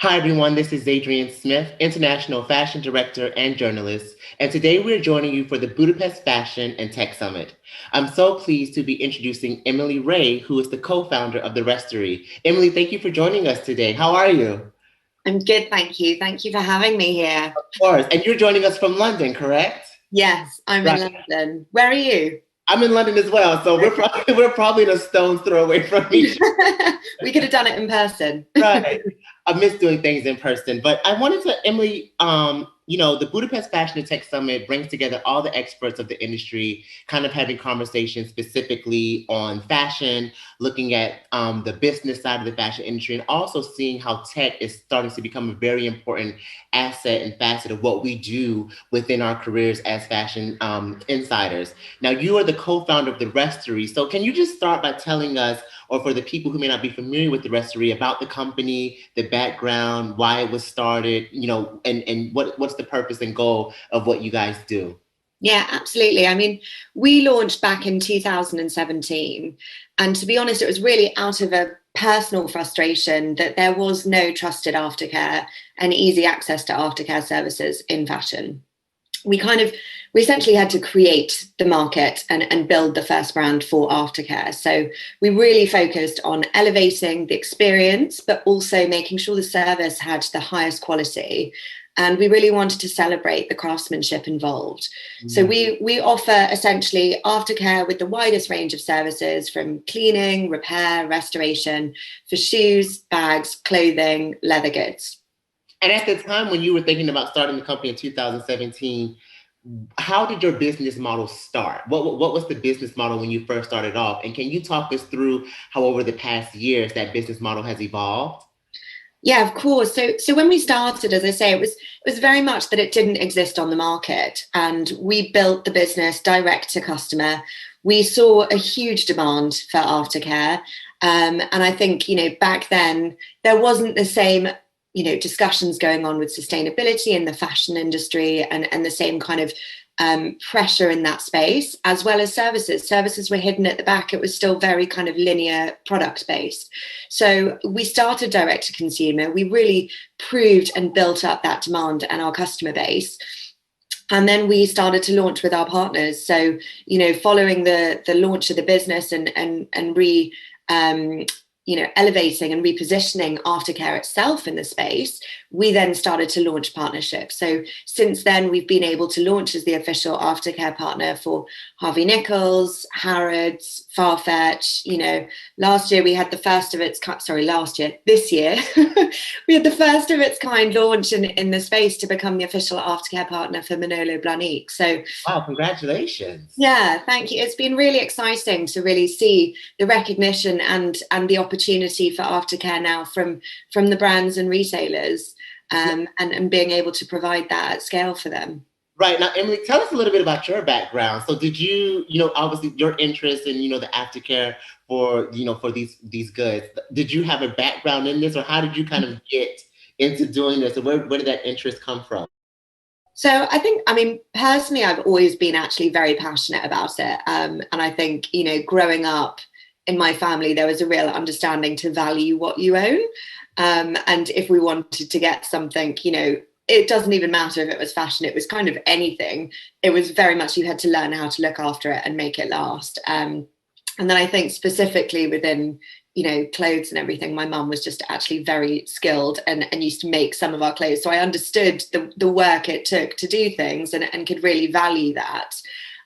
Hi, everyone. This is Zadrian Smith, International Fashion Director and Journalist. And today we're joining you for the Budapest Fashion and Tech Summit. I'm so pleased to be introducing Emily Rea, who is the co-founder of the Restory. Emily, thank you for joining us today. How are you? I'm good, thank you. Thank you for having me here. Of course. And you're joining us from London, correct? Yes, I'm in Right. London. Where are you? I'm in London as well, so we're probably a stone's throw away from each We could have done it in person. Right. I miss doing things in person, but I wanted to, Emily, the Budapest Fashion and Tech Summit brings together all the experts of the industry, kind of having conversations specifically on fashion, looking at the business side of the fashion industry, and also seeing how tech is starting to become a very important asset and facet of what we do within our careers as fashion insiders. Now, you are the co-founder of the Restory, so can you just start by telling us, or for the people who may not be familiar with the Restory, about the company, the background, why it was started, and what's the purpose and goal of what you guys do? Yeah, absolutely. I mean, we launched back in 2017. And to be honest, it was really out of a personal frustration that there was no trusted aftercare and easy access to aftercare services in fashion. We essentially had to create the market and build the first brand for aftercare. So we really focused on elevating the experience, but also making sure the service had the highest quality. And we really wanted to celebrate the craftsmanship involved. So we offer essentially aftercare with the widest range of services, from cleaning, repair, restoration for shoes, bags, clothing, leather goods. And at the time when you were thinking about starting the company in 2017, how did your business model start? What was the business model when you first started off? And can you talk us through how over the past years that business model has evolved? Yeah, of course. So when we started, as I say, it was very much that it didn't exist on the market, and we built the business direct to customer. We saw a huge demand for aftercare, and I think back then there wasn't the same discussions going on with sustainability in the fashion industry, and the same kind of pressure in that space, as well as services. Services were hidden at the back. It was still very kind of linear product based. So we started direct to consumer. We really proved and built up that demand and our customer base. And then we started to launch with our partners. So, following the launch of the business and elevating and repositioning aftercare itself in the space, we then started to launch partnerships. So since then, we've been able to launch as the official aftercare partner for Harvey Nichols, Harrods, Farfetch. Last year we had the first of its kind. Sorry, this year we had the first of its kind launch in the space to become the official aftercare partner for Manolo Blahnik. So, wow, congratulations! Yeah, thank you. It's been really exciting to really see the recognition and the opportunity for aftercare now from the brands and retailers, and being able to provide that at scale for them. Right. Now, Emily, tell us a little bit about your background. So did you, obviously your interest in, the aftercare for these goods, did you have a background in this, or how did you kind of get into doing this? And where did that interest come from? So I mean, personally, I've always been actually very passionate about it. And I think, growing up in my family, there was a real understanding to value what you own. And if we wanted to get something, it doesn't even matter if it was fashion, it was kind of anything. It was very much you had to learn how to look after it and make it last. And then I think specifically within, clothes and everything, my mum was just actually very skilled and used to make some of our clothes. So I understood the work it took to do things and could really value that.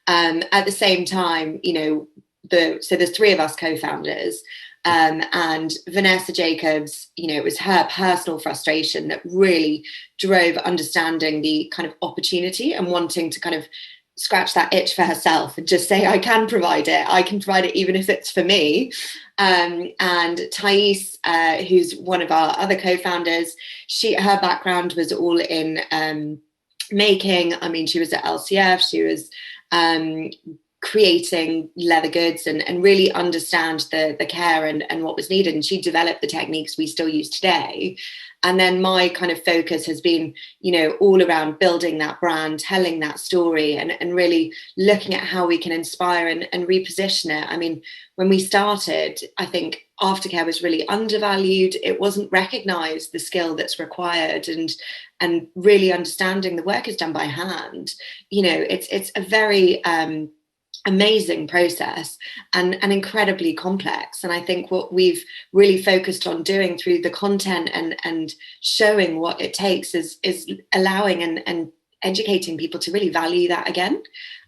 At the same time, so there's three of us co-founders. And Vanessa Jacobs, it was her personal frustration that really drove understanding the kind of opportunity and wanting to kind of scratch that itch for herself and just say, I can provide it even if it's for me. And Thais, who's one of our other co-founders, her background was all in making. I mean, she was at LCF, she was creating leather goods and really understand the care and what was needed. And she developed the techniques we still use today. And then my kind of focus has been, all around building that brand, telling that story, and really looking at how we can inspire and reposition it. I mean, when we started, I think aftercare was really undervalued. It wasn't recognized, the skill that's required, and really understanding the work is done by hand. It's a very amazing process and incredibly complex. And I think what we've really focused on doing through the content and showing what it takes is allowing and educating people to really value that again,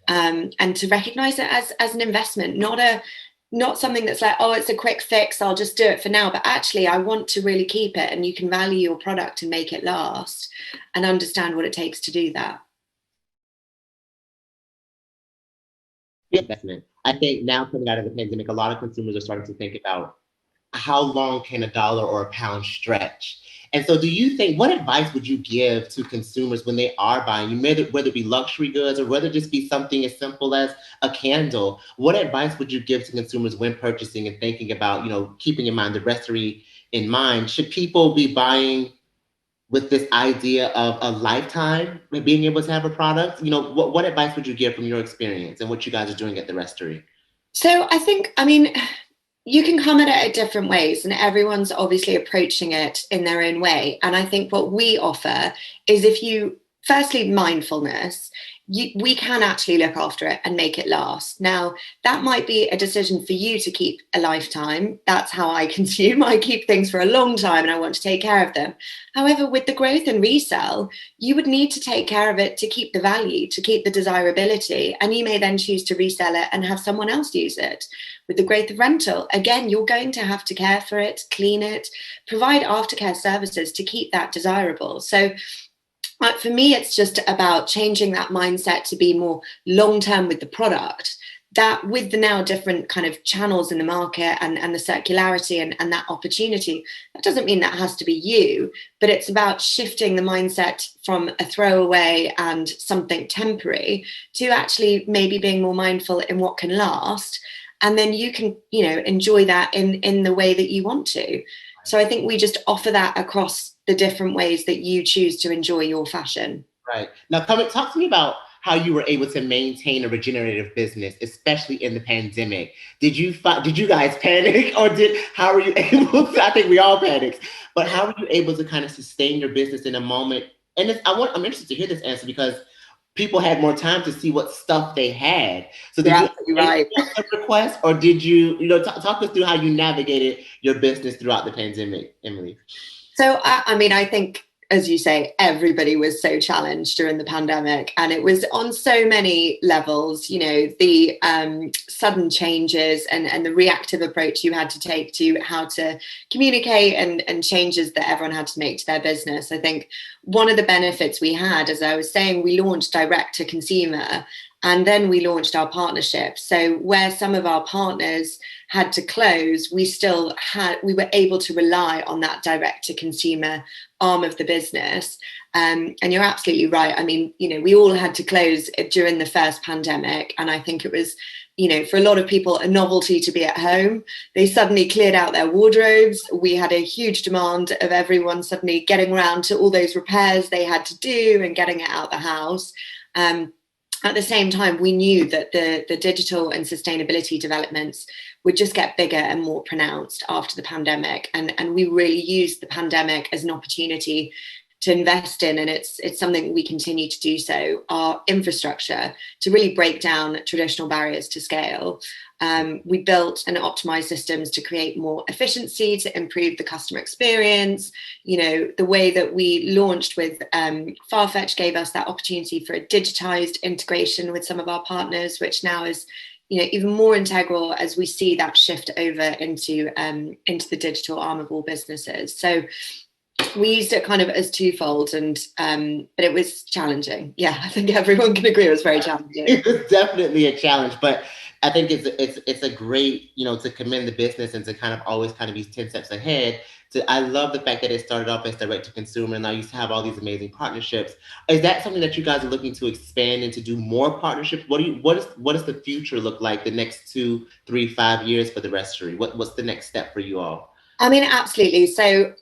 and to recognize it as an investment, not something that's like, oh, it's a quick fix, I'll just do it for now, but actually I want to really keep it, and you can value your product and make it last and understand what it takes to do that. Investment. I think now, coming out of the pandemic, a lot of consumers are starting to think about how long can a dollar or a pound stretch. And so do you think, what advice would you give to consumers when they are buying, whether it be luxury goods or whether it just be something as simple as a candle? What advice would you give to consumers when purchasing and thinking about, keeping in mind the Restory in mind? Should people be buying with this idea of a lifetime and being able to have a product? What advice would you give from your experience and what you guys are doing at the Restory? So I think, you can come at it different ways, and everyone's obviously approaching it in their own way. And I think what we offer is, firstly, mindfulness. We can actually look after it and make it last. Now, that might be a decision for you to keep a lifetime. That's how I consume. I keep things for a long time and I want to take care of them. However, with the growth and resell, you would need to take care of it to keep the value, to keep the desirability. And you may then choose to resell it and have someone else use it. With the growth of rental, again, you're going to have to care for it, clean it, provide aftercare services to keep that desirable. So for me, it's just about changing that mindset to be more long-term with the product, that with the now different kind of channels in the market and the circularity and that opportunity, that doesn't mean that has to be you, but it's about shifting the mindset from a throwaway and something temporary to actually maybe being more mindful in what can last. And then you can, enjoy that in the way that you want to. So I think we just offer that across the different ways that you choose to enjoy your fashion. Right. Now, talk to me about how you were able to maintain a regenerative business, especially in the pandemic. Did you guys panic, or how were you able to? I think we all panicked, but how were you able to kind of sustain your business in a moment? And I'm interested to hear this answer because people had more time to see what stuff they had. So did you right. a request, or did you, talk us through how you navigated your business throughout the pandemic, Emily? So, I think, as you say, everybody was so challenged during the pandemic, and it was on so many levels, the sudden changes and the reactive approach you had to take to how to communicate and changes that everyone had to make to their business. I think one of the benefits we had, as I was saying, we launched direct to consumer, and then we launched our partnerships. So where some of our partners had to close, we were able to rely on that direct to consumer arm of the business. And you're absolutely right. We all had to close during the first pandemic. And I think it was, for a lot of people, a novelty to be at home. They suddenly cleared out their wardrobes. We had a huge demand of everyone suddenly getting around to all those repairs they had to do and getting it out the house. At the same time, we knew that the digital and sustainability developments would just get bigger and more pronounced after the pandemic. And we really used the pandemic as an opportunity to invest in, and it's something we continue to do so, our infrastructure, to really break down traditional barriers to scale. We built and optimized systems to create more efficiency, to improve the customer experience. The way that we launched with Farfetch gave us that opportunity for a digitized integration with some of our partners, which now is even more integral as we see that shift over into the digital arm of all businesses. So we used it kind of as twofold, but it was challenging. Yeah, I think everyone can agree it was very challenging. It was definitely a challenge, but I think it's a great, to commend the business and to kind of always kind of be 10 steps ahead. I love the fact that it started off as direct to consumer and now you have all these amazing partnerships. Is that something that you guys are looking to expand and to do more partnerships? What does the future look like the next 2, 3, 5 years for the Restory? What's the next step for you all? I mean, absolutely. So,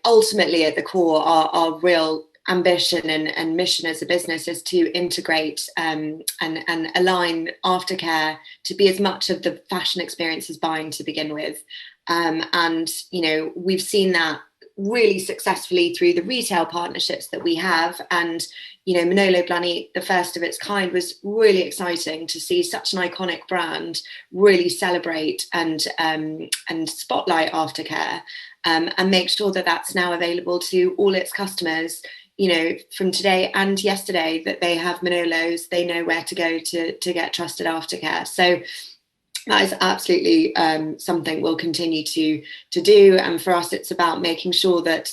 ultimately at the core, our real ambition and mission as a business is to integrate and align aftercare to be as much of the fashion experience as buying to begin with. And, we've seen that really successfully through the retail partnerships that we have. And, Manolo Blahnik, the first of its kind, was really exciting to see such an iconic brand really celebrate and spotlight aftercare and make sure that that's now available to all its customers, from today and yesterday, that they have Manolos, they know where to go to get trusted aftercare. So that is absolutely something we'll continue to do. And for us, it's about making sure that,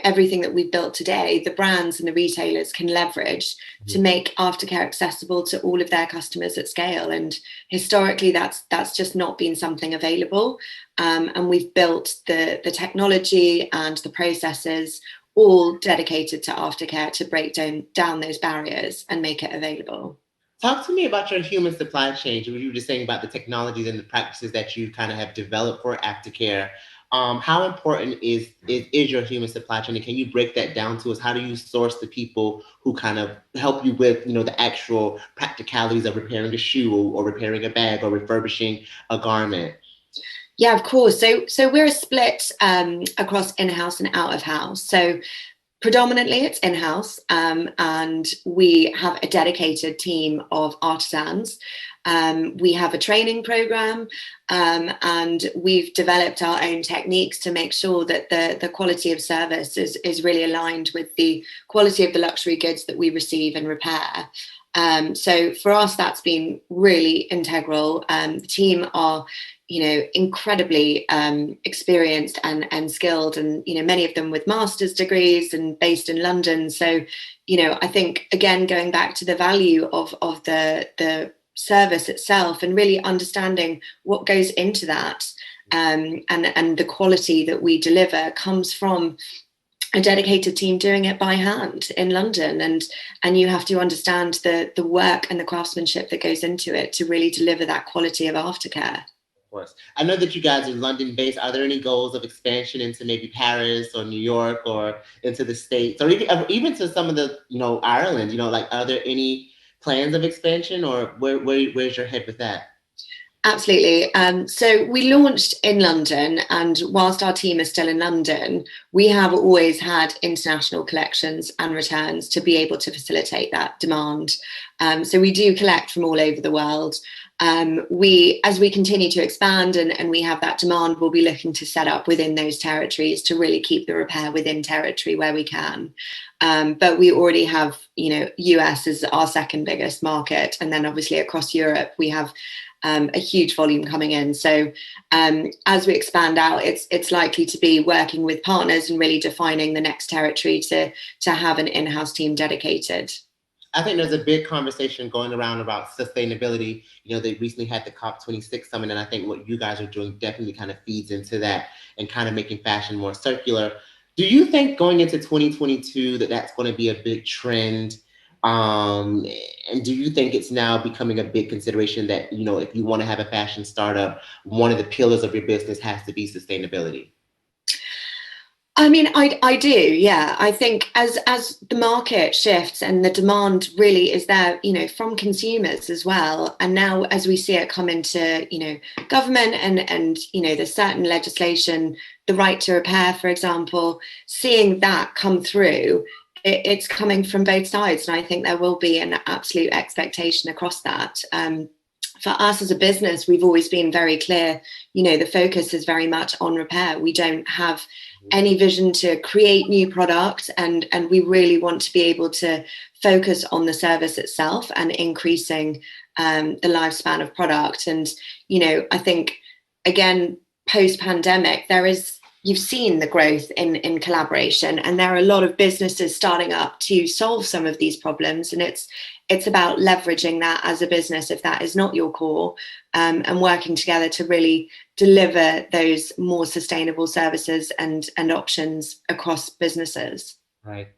everything that we've built today, the brands and the retailers can leverage to make aftercare accessible to all of their customers at scale. And historically, that's just not been something available. And we've built the technology and the processes all dedicated to aftercare to break down those barriers and make it available. Talk to me about your human supply chain. You were just saying about the technologies and the practices that you kind of have developed for aftercare. How important is your human supply chain? And can you break that down to us? How do you source the people who kind of help you with, the actual practicalities of repairing a shoe or repairing a bag or refurbishing a garment? Yeah, of course. So we're a split across in-house and out of house. So predominantly it's in-house, and we have a dedicated team of artisans. We have a training program, and we've developed our own techniques to make sure that the quality of service is really aligned with the quality of the luxury goods that we receive and repair. So for us, that's been really integral. The team are, incredibly experienced and skilled, and, many of them with master's degrees and based in London. So, I think, again, going back to the value of the service itself and really understanding what goes into that, and the quality that we deliver comes from a dedicated team doing it by hand in London, and you have to understand the work and the craftsmanship that goes into it to really deliver that quality of aftercare. Of course. I know that you guys are London based. Are there any goals of expansion into maybe Paris or New York or into the States or even to some of the, Ireland, like, are there any plans of expansion or where's your head with that? Absolutely. So we launched in London, and whilst our team is still in London, we have always had international collections and returns to be able to facilitate that demand. So we do collect from all over the world. As we continue to expand and we have that demand, we'll be looking to set up within those territories to really keep the repair within territory where we can. But we already have, US is our second biggest market. And then obviously across Europe, we have a huge volume coming in. So as we expand out, it's likely to be working with partners and really defining the next territory to have an in-house team dedicated. I think there's a big conversation going around about sustainability. They recently had the COP26 summit, and I think what you guys are doing definitely kind of feeds into that and kind of making fashion more circular. Do you think going into 2022 that that's going to be a big trend? And do you think it's now becoming a big consideration that, if you want to have a fashion startup, one of the pillars of your business has to be sustainability? I mean, I do, yeah. I think as the market shifts and the demand really is there, from consumers as well. And now as we see it come into, government and there's certain legislation, the right to repair, for example, seeing that come through, it's coming from both sides. And I think there will be an absolute expectation across that. For us as a business, we've always been very clear, the focus is very much on repair. We don't have any vision to create new products, and we really want to be able to focus on the service itself and increasing the lifespan of product. And, I think, again, post-pandemic, there is you've seen the growth in collaboration, and there are a lot of businesses starting up to solve some of these problems, and it's about leveraging that as a business if that is not your core, and working together to really deliver those more sustainable services and options across businesses. Right.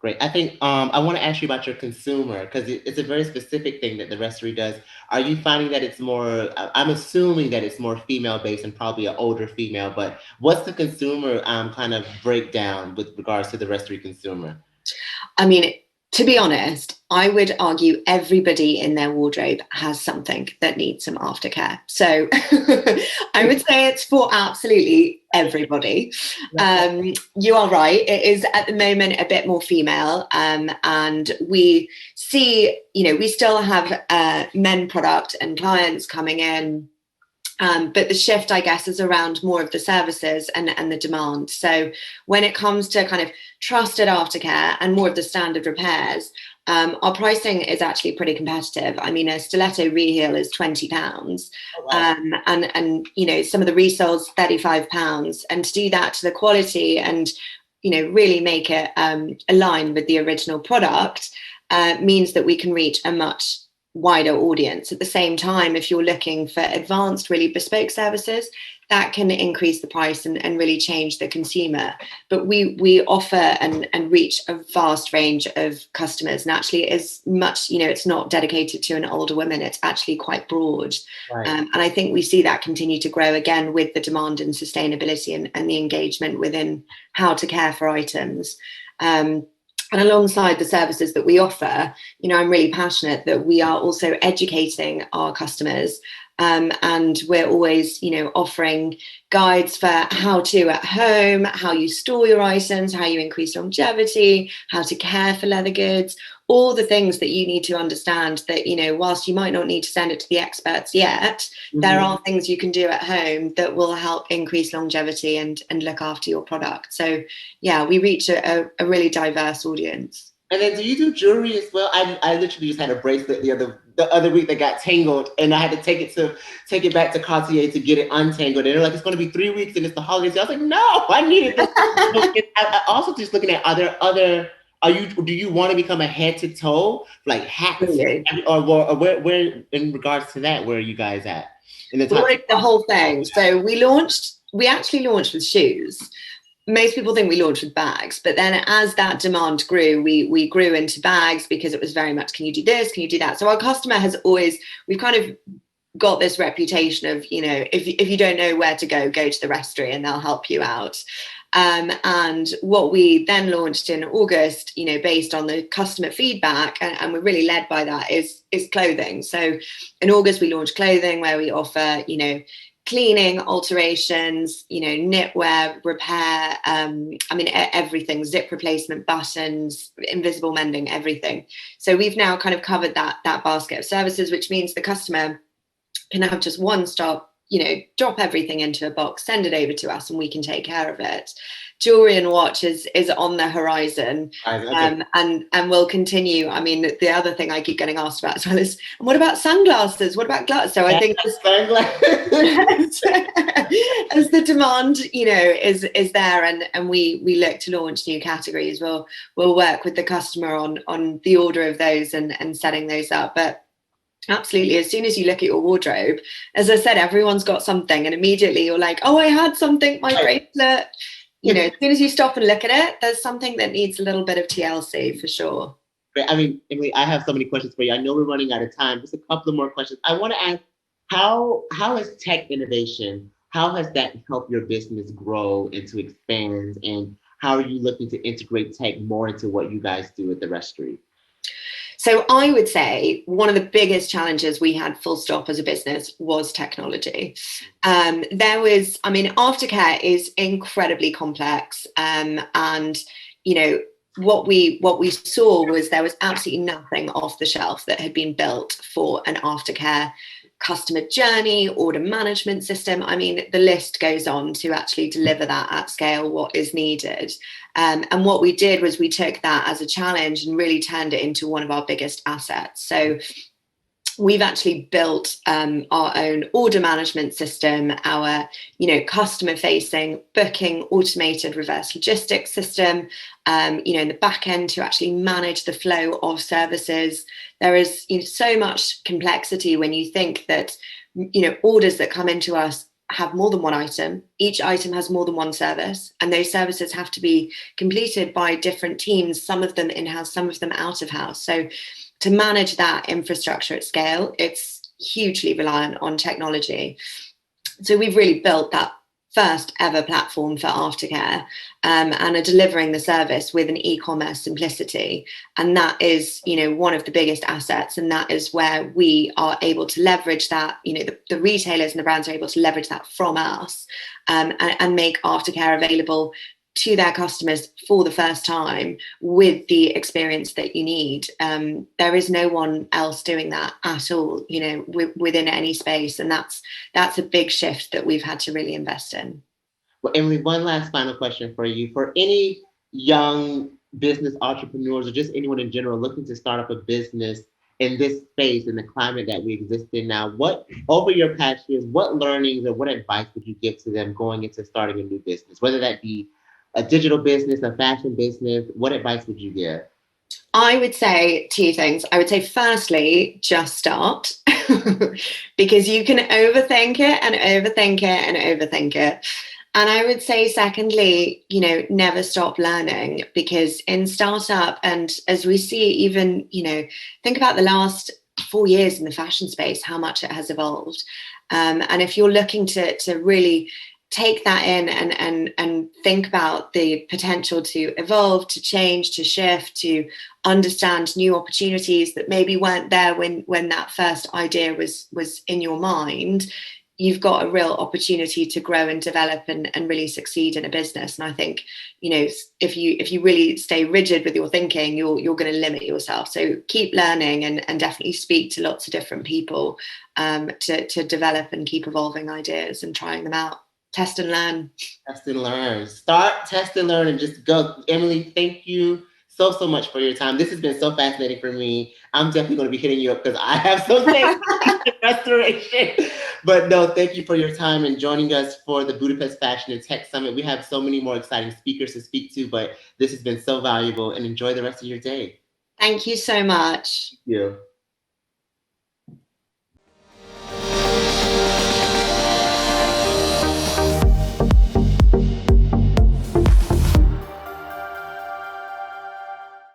Great. I think I want to ask you about your consumer, because it's a very specific thing that the Restory does. Are you finding that it's more, I'm assuming that it's more female based and probably an older female, but what's the consumer kind of breakdown with regards to the Restory consumer? I mean, to be honest, I would argue everybody in their wardrobe has something that needs some aftercare. So I would say it's for absolutely everybody. You are right. It is at the moment a bit more female. And we see, we still have men product and clients coming in. But the shift, I guess, is around more of the services and the demand. So when it comes to kind of trusted aftercare and more of the standard repairs, our pricing is actually pretty competitive. I mean, a stiletto reheal is £20. Oh, wow. And some of the resoles, £35. And to do that to the quality and, really make it align with the original product means that we can reach a much wider audience. At the same time, if you're looking for advanced, really bespoke services, that can increase the price and really change the consumer. But we offer and reach a vast range of customers, and actually is much, it's not dedicated to an older woman, it's actually quite broad. Right. And I think we see that continue to grow again with the demand in sustainability and the engagement within how to care for items. And alongside the services that we offer, I'm really passionate that we are also educating our customers. And we're always, offering guides for how to at home, how you store your items, how you increase longevity, how to care for leather goods, all the things that you need to understand that, whilst you might not need to send it to the experts yet, mm-hmm. there are things you can do at home that will help increase longevity and look after your product. So, yeah, we reach a really diverse audience. And then do you do jewelry as well? I literally just had a bracelet the other week that got tangled, and I had to take it back to Cartier to get it untangled. And they're like, it's going to be 3 weeks and it's the holidays. I was like, no, I need it. I also just looking at do you want to become a head to toe, like hats, really? or where in regards to that, where are you guys at? The whole thing. So we actually launched with shoes. Most people think we launched with bags, but then as that demand grew, we grew into bags because it was very much, can you do this? Can you do that? So our customer we've kind of got this reputation of, if you don't know where to go to the Restory and they'll help you out. And what we then launched in August, based on the customer feedback, and we're really led by that, is clothing. So in August, we launched clothing where we offer, cleaning, alterations, knitwear, repair, everything, zip replacement, buttons, invisible mending, everything. So we've now kind of covered that basket of services, which means the customer can have just one stop, drop everything into a box, send it over to us, and we can take care of it. Jewelry and watch is on the horizon, and will continue. I mean, the other thing I keep getting asked about as well is, what about sunglasses? What about glasses? So I think as the demand, is there, and we look to launch new categories, we'll work with the customer on the order of those and setting those up. But absolutely, as soon as you look at your wardrobe, as I said, everyone's got something, and immediately you're like, oh, I had something, my bracelet. As soon as you stop and look at it, there's something that needs a little bit of TLC for sure. I mean, Emily, I have so many questions for you. I know we're running out of time. Just a couple of more questions. I want to ask, how has tech innovation, how has that helped your business grow and to expand? And how are you looking to integrate tech more into what you guys do at the Restory? So I would say one of the biggest challenges we had, full stop, as a business was technology. Aftercare is incredibly complex. What we saw was there was absolutely nothing off the shelf that had been built for an aftercare customer journey, order management system. I mean, the list goes on to actually deliver that at scale, what is needed. And what we did was we took that as a challenge and really turned it into one of our biggest assets. So we've actually built our own order management system, our, customer facing booking automated reverse logistics system, in the back end to actually manage the flow of services. There is so much complexity when you think that, orders that come into us have more than one item. Each item has more than one service, and those services have to be completed by different teams, some of them in-house, some of them out of house. So to manage that infrastructure at scale, it's hugely reliant on technology. So we've really built that first ever platform for aftercare, and are delivering the service with an e-commerce simplicity. And that is, one of the biggest assets. And that is where we are able to leverage that, the retailers and the brands are able to leverage that from us, and make aftercare available to their customers for the first time with the experience that you need. There is no one else doing that at all, within any space. And that's a big shift that we've had to really invest in. Well, Emily, one last final question for you. For any young business entrepreneurs or just anyone in general looking to start up a business in this space, in the climate that we exist in now, what, over your past years, what learnings or what advice would you give to them going into starting a new business, whether that be a digital business, a fashion business? What advice would you give? I would say two things. I would say, firstly, just start, because you can overthink it and overthink it and overthink it. And I would say, secondly, never stop learning, because in startup, and as we see, even, think about the last 4 years in the fashion space, how much it has evolved. And if you're looking to really take that in and think about the potential to evolve, to change, to shift, to understand new opportunities that maybe weren't there when that first idea was in your mind, you've got a real opportunity to grow and develop and really succeed in a business. And I think, if you really stay rigid with your thinking, you're going to limit yourself. So keep learning and definitely speak to lots of different people, to develop and keep evolving ideas and trying them out. Test and learn. Test and learn. Start, test and learn, and just go. Emily, thank you so much for your time. This has been so fascinating for me. I'm definitely going to be hitting you up because I have some things in restoration. But no, thank you for your time and joining us for the Budapest Fashion and Tech Summit. We have so many more exciting speakers to speak to, but this has been so valuable, and enjoy the rest of your day. Thank you so much. Thank you.